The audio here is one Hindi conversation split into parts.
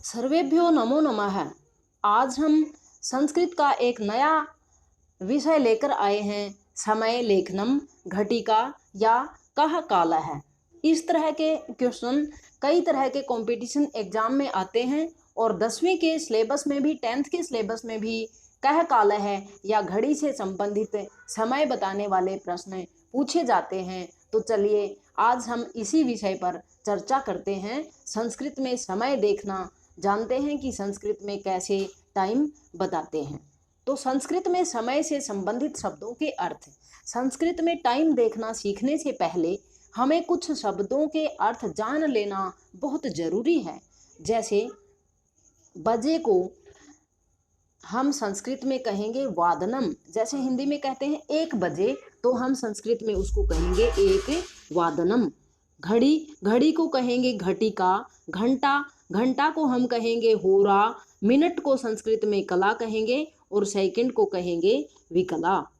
सर्वेभ्यो नमो नमः। आज हम संस्कृत का एक नया विषय लेकर आए हैं, समय लेखनम घटिका या कह काला है। इस तरह के क्वेश्चन कई तरह के कंपटीशन एग्जाम में आते हैं और 10वीं के सिलेबस में भी 10th के सिलेबस में भी कह काला है या घड़ी से संबंधित समय बताने वाले प्रश्न पूछे जाते हैं। तो चलिए आज हम इसी विषय पर चर्चा करते हैं। संस्कृत में समय देखना जानते हैं कि संस्कृत में कैसे टाइम बताते हैं। तो संस्कृत में समय से संबंधित शब्दों के अर्थ। संस्कृत में टाइम देखना सीखने से पहले हमें कुछ शब्दों के अर्थ जान लेना बहुत जरूरी है। जैसे बजे को हम संस्कृत में कहेंगे वादनम। जैसे हिंदी में कहते हैं 1 बजे, तो हम संस्कृत में उसको कहेंगे 1 वादनम। घड़ी को कहेंगे घटिका। घंटा को हम कहेंगे होरा। मिनट को संस्कृत में कला कहेंगे और सेकंड को कहेंगे विकला।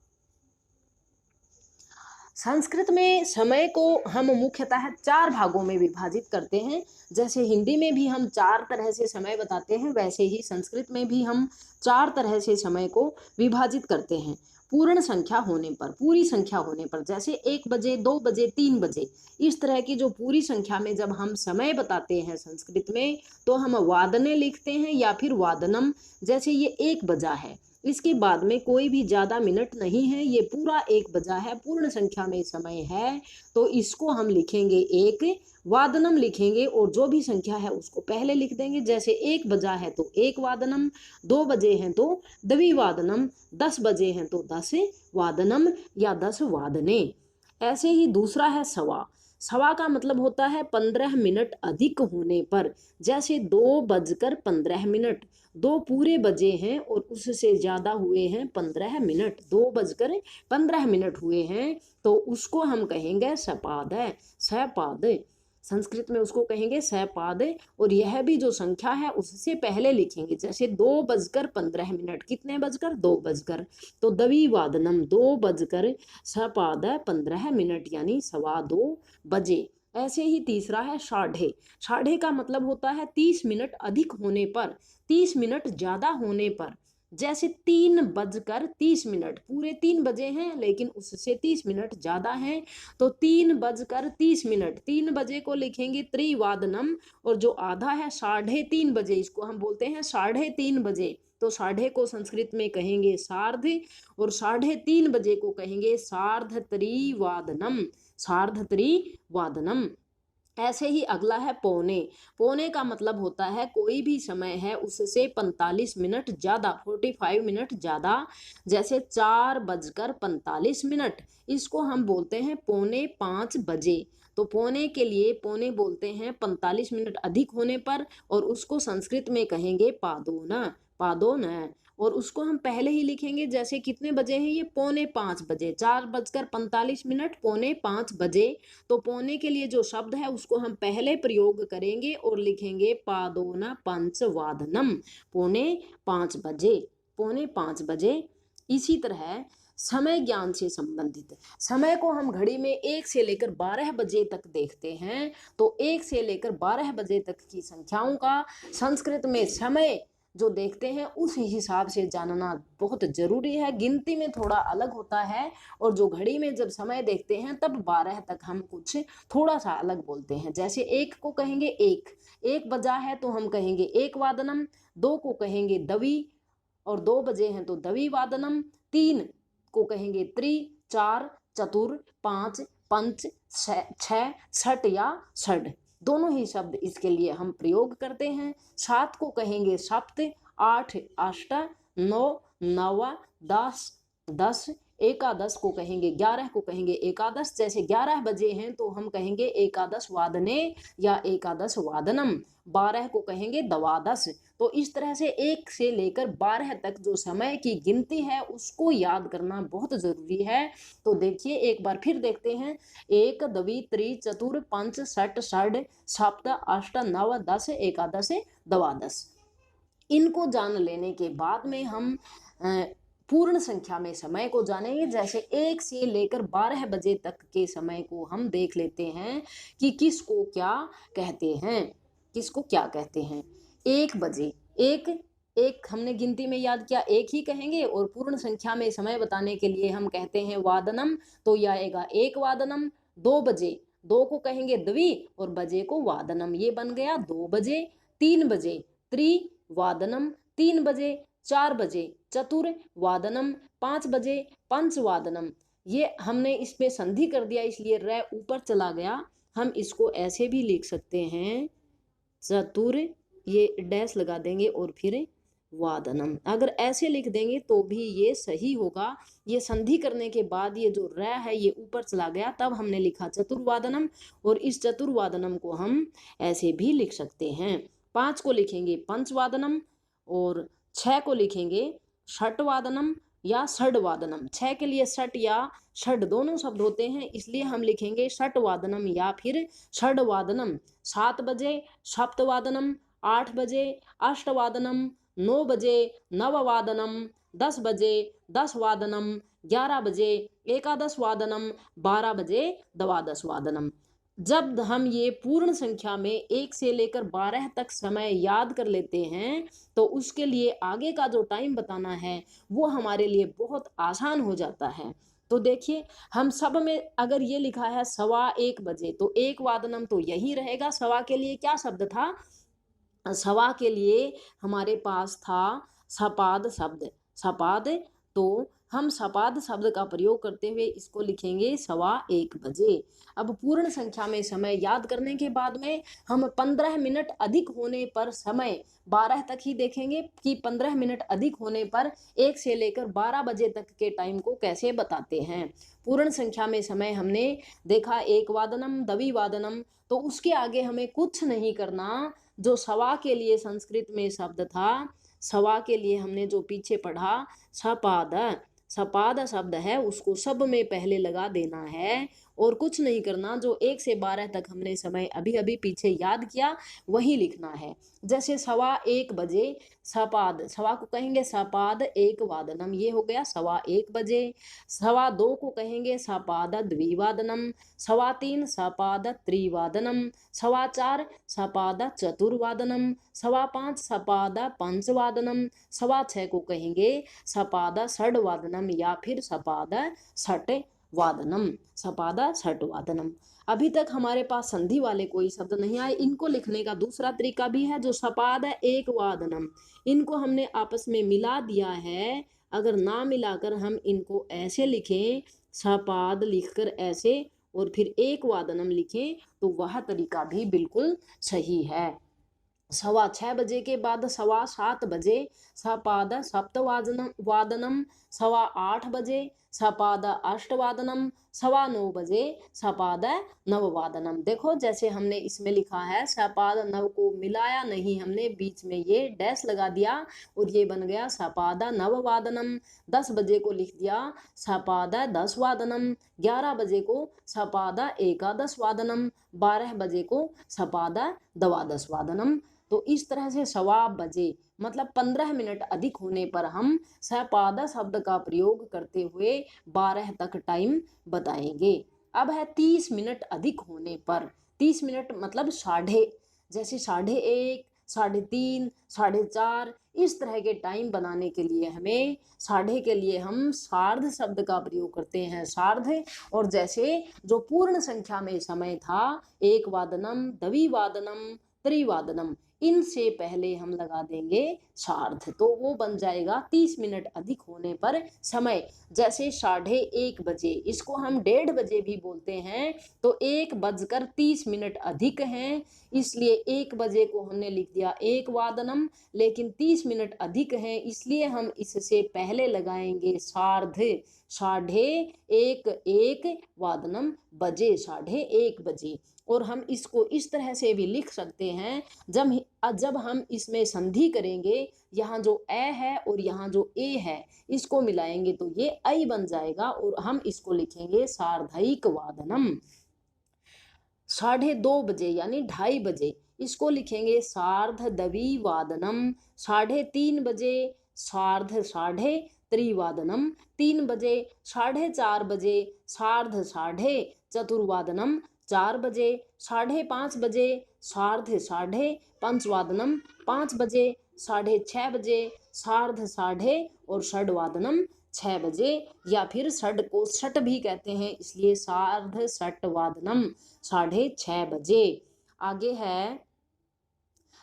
संस्कृत में समय को हम मुख्यतः 4 भागों में विभाजित करते हैं। जैसे हिंदी में भी हम 4 तरह से समय बताते हैं, वैसे ही संस्कृत में भी हम 4 तरह से समय को विभाजित करते हैं। पूर्ण संख्या होने पर, पूरी संख्या होने पर, जैसे 1 बजे, 2 बजे, 3 बजे, इस तरह की जो पूरी संख्या में जब हम समय बताते हैं संस्कृत में, तो हम वादने लिखते हैं या फिर वादनम। जैसे ये 1 बजा है, इसके बाद में कोई भी ज़्यादा मिनट नहीं है, ये पूरा 1 बजा है, पूर्ण संख्या में समय है, तो इसको हम लिखेंगे 1 वादनम लिखेंगे और जो भी संख्या है उसको पहले लिख देंगे। जैसे 1 बजा है तो 1 वादनम, 2 बजे हैं तो द्विवादनम, 10 बजे हैं तो 10 वादनम या 10 वादने। ऐसे ही दूसरा है सवा। सवा का मतलब होता है 15 मिनट अधिक होने पर। जैसे 2:15, 2 पूरे बजे हैं और उससे ज़्यादा हुए हैं 15 मिनट, 2:15 हुए हैं, तो उसको हम कहेंगे सपाद है, सपाद। संस्कृत में उसको कहेंगे सपाद। और यह भी जो संख्या है उससे पहले लिखेंगे। जैसे 2:15, कितने बजकर? 2 बजकर, तो द्विवादनम, 2:15 यानी 2:15 बजे। ऐसे ही तीसरा है साढ़े। साढ़े का मतलब होता है 30 मिनट अधिक होने पर, 30 मिनट ज़्यादा होने पर। जैसे 3:30, पूरे 3 बजे हैं लेकिन उससे 30 मिनट ज़्यादा हैं, तो 3:30, 3 बजे को लिखेंगे त्रिवादनम। और जो आधा है 3:30 बजे, इसको हम बोलते हैं 3:30 बजे, तो साढ़े को संस्कृत में कहेंगे सार्ध और 3:30 बजे को कहेंगे सार्धत्रिवादनम, सार्धत्रिवादनम। ऐसे ही अगला है पौने। पौने का मतलब होता है कोई भी समय है उससे 45 मिनट ज़्यादा, 45 मिनट ज़्यादा। जैसे 4:45, इसको हम बोलते हैं 4:45 बजे। तो पौने के लिए पौने बोलते हैं 45 मिनट अधिक होने पर, और उसको संस्कृत में कहेंगे पादोना, पादोना। और उसको हम पहले ही लिखेंगे। जैसे कितने बजे हैं ये? 4:45 बजे, 4:45, 4:45 बजे। तो पौने के लिए जो शब्द है उसको हम पहले प्रयोग करेंगे और लिखेंगे पादोना पंचवादनम, 4:45 बजे, 4:45 बजे। इसी तरह समय ज्ञान से संबंधित, समय को हम घड़ी में 1 से लेकर 12 बजे तक देखते हैं। तो 1 से लेकर 12 बजे तक की संख्याओं का संस्कृत में समय जो देखते हैं उस हिसाब से जानना बहुत जरूरी है। गिनती में थोड़ा अलग होता है, और जो घड़ी में जब समय देखते हैं तब 12 तक हम कुछ थोड़ा सा अलग बोलते हैं। जैसे 1 को कहेंगे 1 बजा है तो हम कहेंगे 1 वादनम, 2 को कहेंगे दवी और 2 बजे हैं तो दवी वादनम, 3 को कहेंगे त्रि, 4 चतुर, 5 पंच, 6 छठ या षड। दोनों ही शब्द इसके लिए हम प्रयोग करते हैं। 7 को कहेंगे सप्त, 8 अष्ट, 9 नव, 10 10, एकादश को कहेंगे 11 को कहेंगे एकादश। जैसे 11 बजे हैं तो हम कहेंगे एकादश वादने या एकादश वादनम, 12 को कहेंगे द्वादश। तो इस तरह से 1 से लेकर 12 तक जो समय की गिनती है उसको याद करना बहुत जरूरी है। तो देखिए एक बार फिर देखते हैं। 1 द्वि त्रि चतुर पंच षट षड सप्त अष्ट नव 10 एकादश द्वादश। इनको जान लेने के बाद में हम पूर्ण संख्या में समय को जानेंगे। जैसे 1 से लेकर 12 बजे तक के समय को हम देख लेते हैं कि किसको क्या कहते हैं, किसको क्या कहते हैं। 1 बजे, एक एक हमने गिनती में याद किया, एक ही कहेंगे और पूर्ण संख्या में समय बताने के लिए हम कहते हैं वादनम, तो यह आएगा 1 वादनम। 2 बजे, 2 को कहेंगे द्वि और बजे को वादनम, ये बन गया 2 बजे। 3 बजे त्रिवादनम, 3 बजे। 4 बजे चतुर्वादनम, 5 बजे पंचवादनम। ये हमने इसमें संधि कर दिया इसलिए र ऊपर चला गया। हम इसको ऐसे भी लिख सकते हैं चतुर, ये डैश लगा देंगे और फिर वादनम। अगर ऐसे लिख देंगे तो भी ये सही होगा। ये संधि करने के बाद ये जो र है ये ऊपर चला गया, तब हमने लिखा चतुर्वादनम। और इस चतुर्वादनम को हम ऐसे भी लिख सकते हैं। 5 को लिखेंगे पंचवादनम और 6 को लिखेंगे षटवादनम या षडवादनम। 6 के लिए षट या षड दोनों शब्द होते हैं, इसलिए हम लिखेंगे षटवादनम या फिर षडवादनम। 7 बजे सप्तवादनम, 8 बजे अष्टवादनम, 9 बजे नववादनम, 10 बजे दसवादनम, 11 बजे एकादश वादनम, 12 बजे द्वादश वादनम। जब हम ये पूर्ण संख्या में 1 से लेकर 12 तक समय याद कर लेते हैं तो उसके लिए आगे का जो टाइम बताना है वो हमारे लिए बहुत आसान हो जाता है। तो देखिए, हम सब में अगर ये लिखा है 1:15 बजे तो 1 वादनम तो यही रहेगा। सवा के लिए क्या शब्द था? सवा के लिए हमारे पास था सपाद शब्द, सपाद। तो हम सपाद शब्द का प्रयोग करते हुए इसको लिखेंगे 1:15 बजे। अब पूर्ण संख्या में समय याद करने के बाद में हम 15 मिनट अधिक होने पर समय 12 तक ही देखेंगे कि 15 मिनट अधिक होने पर 1 से लेकर 12 बजे तक के टाइम को कैसे बताते हैं। पूर्ण संख्या में समय हमने देखा 1 वादनम, द्विवादनम, तो उसके आगे हमें कुछ नहीं करना। जो सवा के लिए संस्कृत में शब्द था, सवा के लिए हमने जो पीछे पढ़ा सपाद, सपाद शब्द है उसको सब में पहले लगा देना है और कुछ नहीं करना। जो 1 से 12 तक हमने समय अभी अभी पीछे याद किया वही लिखना है। जैसे 1:15 बजे सपाद, सवा को कहेंगे सपाद 1 वादनम, ये हो गया 1:15 बजे। 2:15 को कहेंगे सपाद द्विवादनम, 3:15 सपाद त्रिवादनम, 4:15 सपाद चतुर्वादनम, 5:15 सपाद पंचवादनम, 6:15 को कहेंगे सपाद षडवादनम या फिर सपाद षट वादनम, सपादा छठ वादनम। अभी तक हमारे पास संधि वाले कोई शब्द नहीं आए। इनको लिखने का दूसरा तरीका भी है, जो सपाद एक वादनम, इनको हमने आपस में मिला दिया है। अगर ना मिलाकर हम इनको ऐसे लिखें, सपाद लिखकर ऐसे और फिर एक वादनम लिखें, तो वह तरीका भी बिल्कुल सही है। 6:15 बजे के बाद 7:15 बजे सपाद सप्तवादनम वादनम, 8:15 बजे सपाद अष्टवादनम, 9:15 बजे सपाद नववादनम। देखो जैसे हमने इसमें लिखा है सपाद नव को मिलाया नहीं हमने, बीच में ये डैश लगा दिया और ये बन गया सपाद नववादनम। 10 बजे को लिख दिया सपाद 10 वादनम, 11 बजे को सपाद एकादश वादनम, 12 बजे को सपाद द्वादश वादनम। तो इस तरह से 1:15 बजे मतलब 15 मिनट अधिक होने पर हम सपाद शब्द का प्रयोग करते हुए 12 तक टाइम बताएंगे। अब है 30 मिनट अधिक होने पर। 30 मिनट मतलब साढ़े, जैसे 1:30, 3:30, 4:30, इस तरह के टाइम बनाने के लिए हमें साढ़े के लिए हम सार्ध शब्द का प्रयोग करते हैं, सार्ध। और जैसे जो पूर्ण संख्या में समय था 1 वादनम, द्विवादनम, त्रिवादनम, इनसे पहले हम लगा देंगे सार्ध, तो वो बन जाएगा 30 मिनट अधिक होने पर समय। जैसे 1:30 बजे, इसको हम 1:30 बजे भी बोलते हैं, तो 1:30 अधिक हैं, इसलिए 1 बजे को हमने लिख दिया 1 वादनम, लेकिन 30 मिनट अधिक हैं इसलिए हम इससे पहले लगाएंगे सार्ध, 1:30 वादनम बजे, 1:30 बजे। और हम इसको इस तरह से भी लिख सकते हैं, जब हम इसमें संधि करेंगे, यहाँ जो ए है और यहाँ जो ए है इसको मिलाएंगे तो ये ऐ बन जाएगा और हम इसको लिखेंगे सार्धैक वादनम। 2:30 बजे यानी 2:30 बजे, इसको लिखेंगे सार्ध द्विवादनम। 3:30 बजे सार्ध साढ़े त्रिवादनम, 3 बजे, 4:30 बजे सार्ध साढ़े चतुर्वादनम, 4 बजे, 5:30 बजे सार्ध साढ़े, पंचवादनम 5 बजे, 6:30 बजे, सार्ध साढ़े और षड्वादनम 6 बजे, या फिर षड को षट भी कहते हैं इसलिए सार्ध षटवादनम 6:30 बजे। आगे है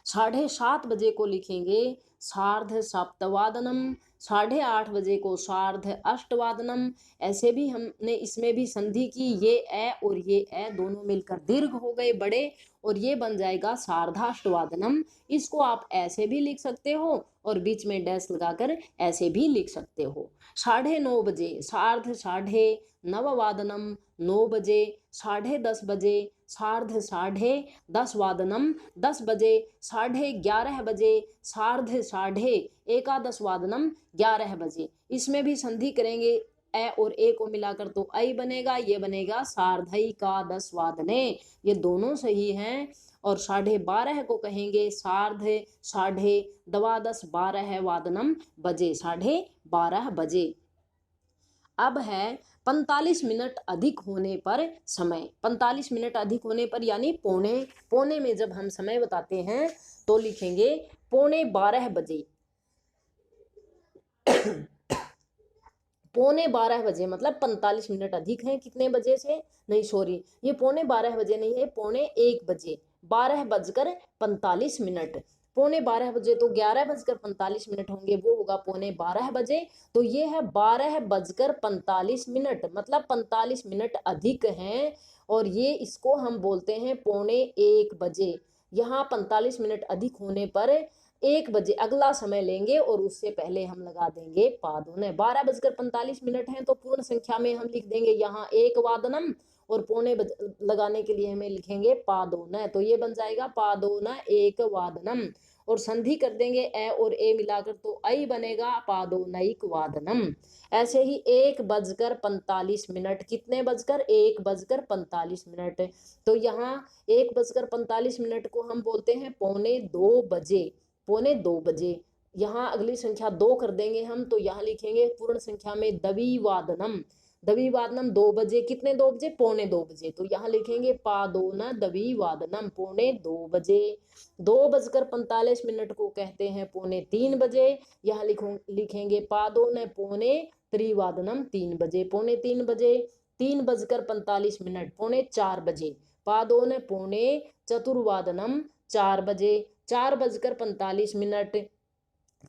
7:30 बजे को लिखेंगे सार्ध सप्तवादनम, 8:30 बजे को सार्ध अष्टवादनम। ऐसे भी हमने इसमें भी संधि की, ये ए और ये ए दोनों मिलकर दीर्घ हो गए बड़े, और ये बन जाएगा सार्धाष्टवादनम। इसको आप ऐसे भी लिख सकते हो और बीच में डैश लगाकर ऐसे भी लिख सकते हो। 9:30 बजे सार्ध साढ़े नववादनम 9 बजे, 10:30 बजे सार्ध साढ़े 10 वादनम 10 बजे, 11:30 बजे सार्ध साढ़े एकादश वादनम 11 बजे। इसमें भी संधि करेंगे ए और ए को मिलाकर तो आई बनेगा, ये बनेगा सार्धैकादश वादने। ये दोनों सही हैं। और 12:30 को कहेंगे सार्ध साढ़े द्वादश 12 वादनम बजे, 12:30 बजे। अब है 45 मिनट अधिक होने पर समय। 45 मिनट अधिक होने पर यानी पौने में जब हम समय बताते हैं तो लिखेंगे 11:45 बजे। 11:45 बजे मतलब 45 मिनट अधिक है कितने बजे से, नहीं सॉरी, ये 11:45 बजे नहीं है, 1:45 बजे, 12:45 मिनट। 11:45 बजे तो 11:45 मिनट होंगे, वो होगा 11:45 बजे। तो ये है 12:45 मिनट, मतलब 45 मिनट अधिक हैं, और ये इसको हम बोलते हैं 1:45 बजे। यहाँ 45 मिनट अधिक होने पर 1 बजे अगला समय लेंगे और उससे पहले हम लगा देंगे पादोने। 12:45 मिनट है तो पूर्ण संख्या में हम लिख देंगे यहाँ 1 वादनम, और पौने लगाने के लिए हमें लिखेंगे पादोन। तो ये बन जाएगा पादोन 1 वादनम, और संधि कर देंगे ए और ए मिलाकर तो आई बनेगा पादोनैक वादनम। ऐसे ही 1:45 मिनट, कितने बजकर, 1:45 मिनट। तो यहाँ 1:45 मिनट को हम बोलते हैं 1:45 बजे, 1:45 बजे। यहाँ अगली संख्या 2 कर देंगे हम, तो यहाँ लिखेंगे पूर्ण संख्या में द्विवादनम, द्विवादनम 2 बजे, कितने 2 बजे, 1:45 बजे। तो यहाँ लिखेंगे पादोन द्विवादनम 1:45 बजे। 2:45 मिनट को कहते हैं 2:45 बजे। यहाँ लिखेंगे पादोन पौने त्रिवादनम 3 बजे, 3:45 बजे। 3:45 मिनट 3:45 बजे, पादोन पौने चतुर्वादनम 4 बजे। 4:45 मिनट,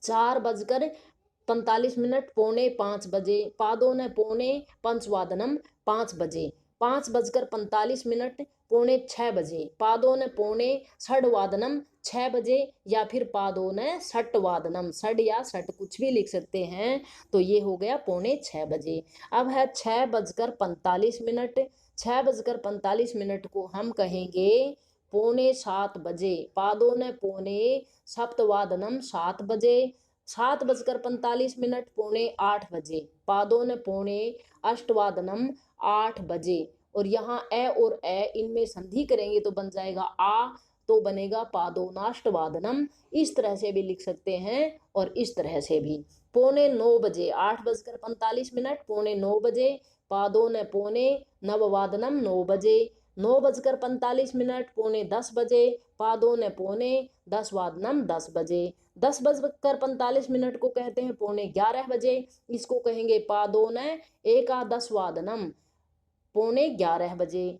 4:45 मिनट 4:45 बजे, पादोन पौने पंचवादनम 5 बजे। 5:45 मिनट 5:45 बजे, पादोन पौने षड्वादनम 6 बजे, या फिर पादोन षटवादनम, षड या षट कुछ भी लिख सकते हैं। तो ये हो गया 5:45 बजे। अब है 6:45 मिनट। 6:45 मिनट को हम कहेंगे 6:45 बजे, पादोन पौने सप्तवादनम 7 बजे। 7:45 मिनट 7:45 बजे, पादोन पौने अष्टवादनम 8 बजे। और यहाँ ए और ए इनमें संधि करेंगे तो बन जाएगा आ, तो बनेगा पादोनाष्टवादनम। इस तरह से भी लिख सकते हैं और इस तरह से भी। 9:45 बजे, 8:45 मिनट 9:45 बजे, पादोन पौने नववादनम 9 बजे। 9:45 मिनट 9:45 बजे, पादोन पौने 10 वादनम 10 बजे। 10:45 मिनट को कहते हैं 11:45 बजे। इसको कहेंगे पादोन एकादश वादनम 11:45 बजे।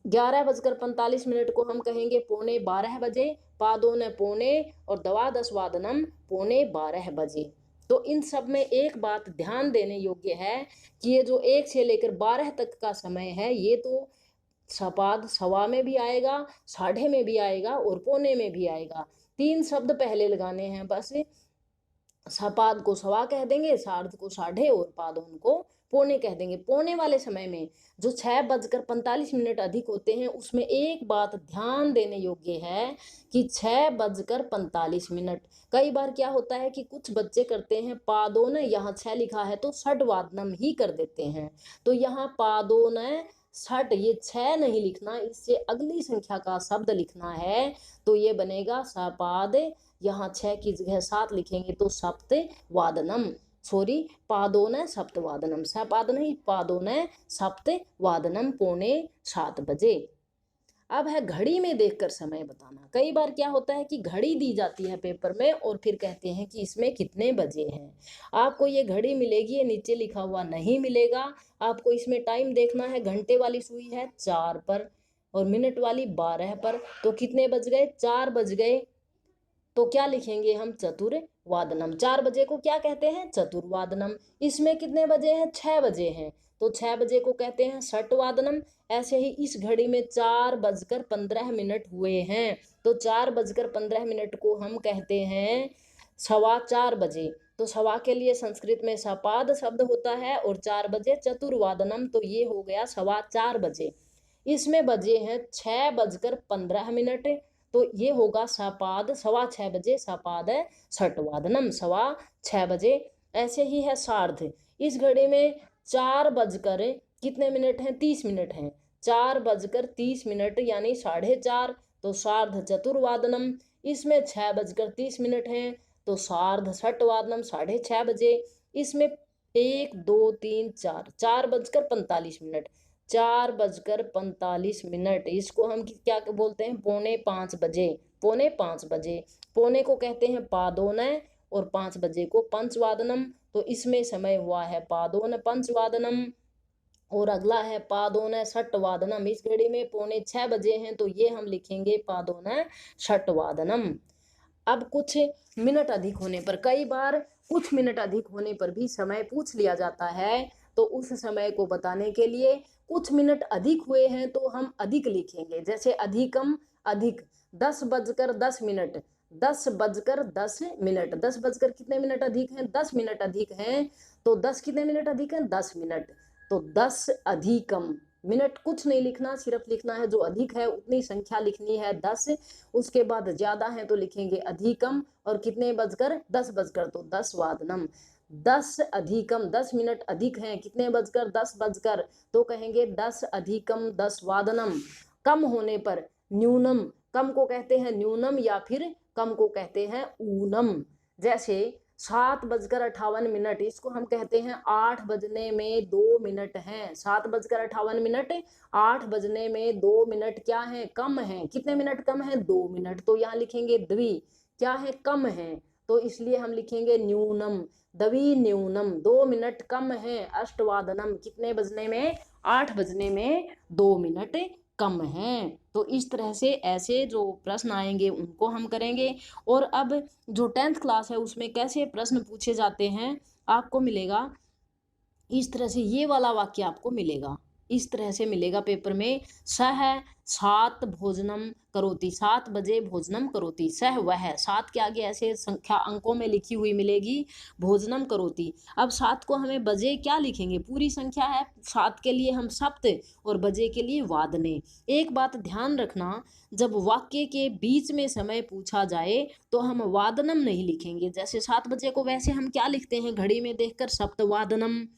11:45 मिनट को हम कहेंगे 11:45 बजे, पादोन पौने और द्वादश वादनम 11:45 बजे। तो इन सब में एक बात ध्यान देने योग्य है कि ये जो 1 से लेकर 12 तक का समय है, ये तो सपाद सवा में भी आएगा, साढ़े में भी आएगा और पौने में भी आएगा। 3 शब्द पहले लगाने हैं बस। सपाद को सवा कह देंगे, सार्ध को साढ़े और पादोन को पौने कह देंगे। पौने वाले समय में जो 6:45 मिनट अधिक होते हैं, उसमें एक बात ध्यान देने योग्य है कि 6:45 मिनट, कई बार क्या होता है कि कुछ बच्चे करते हैं पादोन, यहाँ 6 लिखा है तो षड्वादनम ही कर देते हैं। तो यहाँ पादोन षट, ये 6 नहीं लिखना, इससे अगली संख्या का शब्द लिखना है। तो ये बनेगा सपाद, यहाँ 6 की जगह 7 लिखेंगे तो सप्त वादनम, सॉरी पादोन सप्तवादनम, सपाद नहीं पादोन सप्त वादनम 6:45 बजे। अब है घड़ी में देखकर समय बताना। कई बार क्या होता है कि घड़ी दी जाती है पेपर में और फिर कहते हैं कि इसमें कितने बजे हैं। आपको ये घड़ी मिलेगी, ये नीचे लिखा हुआ नहीं मिलेगा। आपको इसमें टाइम देखना है। घंटे वाली सुई है 4 पर और मिनट वाली 12 पर। तो कितने बज गए? 4 बज गए। तो क्या लिखेंगे हम? चतुर्वादनम। 4 बजे को क्या कहते हैं? चतुर्वादनम। इसमें कितने बजे हैं? 6 बजे हैं, तो 6 बजे को कहते हैं षटवादनम। ऐसे ही इस घड़ी में 4:15 हुए हैं, तो 4:15 को हम कहते हैं 4:15 तो सवा के लिए संस्कृत में सपाद शब्द होता है और 4 बजे चतुर्वादनम, तो ये हो गया 4:15। इसमें बजे हैं 6:15, तो ये होगा सपाद 6:15 सपाद है षटवादनम 6:15। ऐसे ही है सार्ध। इस घड़ी में 4 बजकर कितने मिनट हैं? 30 मिनट हैं। 4:30 यानी 4:30, तो सार्ध चतुर्वादनम। इसमें 6:30 हैं, तो सार्ध षटवादनम 6:30 इसमें 1 2 3 4 4:45, 4:45। इसको हम क्या बोलते हैं? 4:45 4:45। पौने को कहते हैं पादोनय और 5 बजे को पंचवादनम। तो इसमें समय हुआ है पादोन पंचवादनम। और अगला है पादोन षटवादनम। इस घड़ी में 5:45 बजे हैं, तो ये हम लिखेंगे पादोन षटवादनम। अब कुछ मिनट अधिक होने पर, कई बार कुछ मिनट अधिक होने पर भी समय पूछ लिया जाता है, तो उस समय को बताने के लिए कुछ मिनट अधिक हुए हैं तो हम अधिक लिखेंगे। जैसे अधिकम अधिक, 10:10, 10:10, 10 बजकर कितने मिनट अधिक हैं? 10 मिनट अधिक हैं, तो 10 कितने मिनट अधिक हैं? 10 मिनट। तो 10 अधिकम, मिनट कुछ नहीं लिखना, सिर्फ लिखना है जो अधिक है उतनी संख्या लिखनी है 10। उसके बाद ज्यादा है तो लिखेंगे अधिकम। और कितने बजकर? 10 बजकर, तो 10 वादनम। 10 अधिकम, 10 मिनट अधिक हैं, कितने बजकर? 10 बजकर, तो कहेंगे 10 अधिकम 10 वादनम। कम होने पर न्यूनम, कम को कहते हैं न्यूनम या फिर कम को कहते हैं ऊनम। जैसे 7:58, इसको हम कहते हैं 8 बजने में 2 मिनट हैं। 7:58, 8 बजने में 2 मिनट क्या है? कम है। कितने मिनट कम है? 2 मिनट। तो यहाँ लिखेंगे द्वि, क्या है? कम है, तो इसलिए हम लिखेंगे न्यूनम, द्वि न्यूनम, 2 मिनट कम है। अष्टवादनम, कितने बजने में? 8 बजने में 2 मिनट कम है। तो इस तरह से ऐसे जो प्रश्न आएंगे उनको हम करेंगे। और अब जो 10th क्लास है उसमें कैसे प्रश्न पूछे जाते हैं आपको मिलेगा इस तरह से। ये वाला वाक्य आपको मिलेगा इस तरह से मिलेगा पेपर में। सह 7 भोजनम करोति, 7 बजे भोजनम करोति। सह वह, 7 के आगे ऐसे संख्या अंकों में लिखी हुई मिलेगी भोजनम करोति। अब 7 को हमें बजे क्या लिखेंगे? पूरी संख्या है, 7 के लिए हम सप्त और बजे के लिए वादने। एक बात ध्यान रखना, जब वाक्य के बीच में समय पूछा जाए तो हम वादनम नहीं लिखेंगे। जैसे 7 बजे को वैसे हम क्या लिखते हैं घड़ी में देखकर? सप्तवादनम।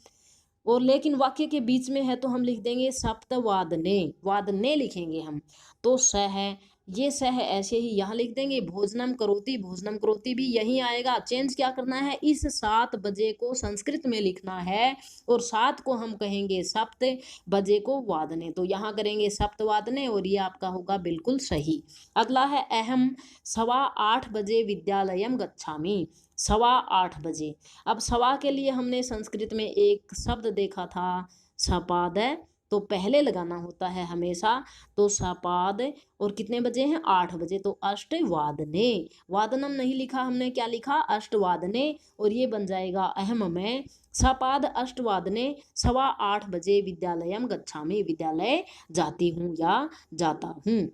और लेकिन वाक्य के बीच में है तो हम लिख देंगे सप्तवादने, वादने लिखेंगे हम। तो सह, ये सह ऐसे ही यहाँ लिख देंगे। भोजनम करोति, भोजनम करोति भी यही आएगा। चेंज क्या करना है? इस 7 बजे को संस्कृत में लिखना है और 7 को हम कहेंगे सप्त, बजे को वादने। तो यहाँ करेंगे सप्तवादने और ये आपका होगा बिल्कुल सही। अगला है अहम 8:15 बजे विद्यालयम गच्छामि। 8:15 बजे। अब सवा के लिए हमने संस्कृत में एक शब्द देखा था सपाद, तो पहले लगाना होता है हमेशा। तो सपाद और कितने बजे हैं? 8 बजे। तो अष्टवादने, वादनम नहीं लिखा हमने, क्या लिखा? अष्टवादने। और ये बन जाएगा अहम में सपाद अष्टवादने 8:15 बजे विद्यालयम गच्छामि, विद्यालय जाती हूँ या जाता हूँ।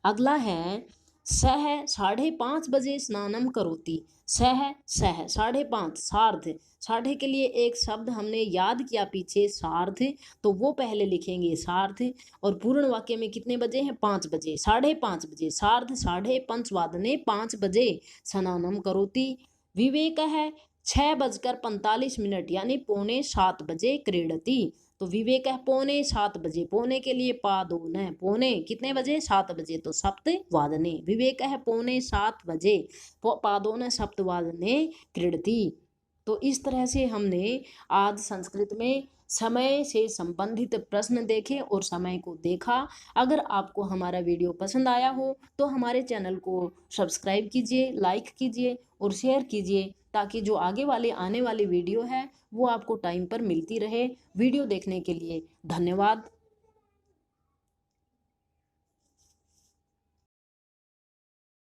अगला है सह 5:30 बजे स्नानम करोति। सह 5:30, सार्ध, साढ़े के लिए एक शब्द हमने याद किया पीछे, सार्ध, तो वो पहले लिखेंगे सार्ध। और पूर्ण वाक्य में कितने बजे हैं? 5 बजे, 5:30 बजे, सार्ध 5:30 5 बजे स्नानम करोति। विवेक है 6:45 यानी 6:45 बजे क्रीडति। तो विवेक है 6:45 बजे, पौने के लिए पादोन है, पौने कितने बजे? 7 बजे, तो सप्तवादने। विवेक है 6:45 बजे, पादोन सप्तवादने क्रीडति। तो इस तरह से हमने आज संस्कृत में समय से संबंधित प्रश्न देखे और समय को देखा। अगर आपको हमारा वीडियो पसंद आया हो तो हमारे चैनल को सब्सक्राइब कीजिए, लाइक कीजिए और शेयर कीजिए, ताकि जो आने वाली वीडियो है वो आपको टाइम पर मिलती रहे। वीडियो देखने के लिए धन्यवाद।